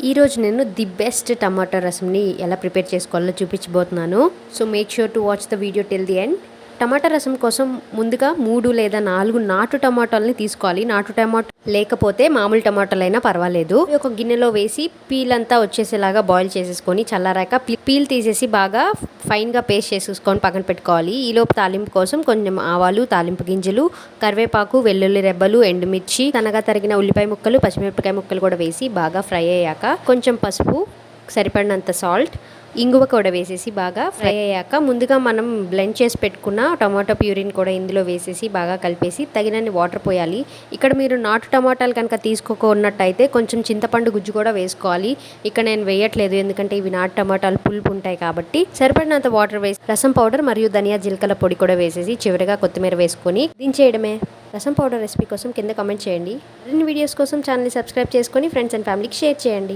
ఈరోజు నేను the best టమాటా రసంని ఎలా ప్రిపేర్ చేసుకోవాలో చూపించబోతున్నాను. So make sure to watch the video till the end. టమాటా రసం కోసం ముందుగా 3 లేదా 4 నాటు టమాటాలని తీసుకోవాలి. నాటు టమాటా లేకపోతే మామూలు టమాటాలైనా పర్వాలేదు. ఒక గిన్నెలో వేసి పీల్ అంతా వచ్చేసేలాగా బాయిల్ చేసేసుకొని చల్లారాక పీల్ తీసేసి బాగా ఫైన్గా పేస్ట్ చేసేసుకొని పక్కన పెట్టుకోవాలి. ఈలోపు తాలింపు కోసం కొంచెం ఆవాలు, తాలింపు గింజలు, కరివేపాకు, వెల్లుల్లి రెబ్బలు, ఎండుమిర్చి, సన్నగా తరిగిన ఉల్లిపాయ ముక్కలు, పచ్చిమిరపకాయ ముక్కలు కూడా వేసి బాగా ఫ్రై అయ్యాక కొంచెం పసుపు, సరిపడినంత సాల్ట్, ఇంగువ కూడా వేసేసి బాగా ఫ్రై అయ్యాక ముందుగా మనం బ్లెండ్ చేసి పెట్టుకున్న టమాటో ప్యూరిని కూడా ఇందులో వేసేసి బాగా కలిపేసి తగినన్ని వాటర్ పోయాలి. ఇక్కడ మీరు నాటు టమాటాలు కనుక తీసుకోకున్నట్టయితే కొంచెం చింతపండు గుజ్జు కూడా వేసుకోవాలి. ఇక్కడ నేను వేయట్లేదు, ఎందుకంటే ఇవి నాటు టమాటాలు పులుపు ఉంటాయి కాబట్టి. సరిపడినంత వాటర్ వేసి రసం పౌడర్ మరియు ధనియా జీలకర్ర పొడి కూడా వేసేసి చివరిగా కొత్తిమీర వేసుకొని దించేయడమే. రసం పౌడర్ రెసిపీ కోసం కింద కామెంట్ చేయండి. మరిన్ని వీడియోస్ కోసం ఛానల్ని సబ్స్క్రైబ్ చేసుకొని ఫ్రెండ్స్ అండ్ ఫ్యామిలీకి షేర్ చేయండి.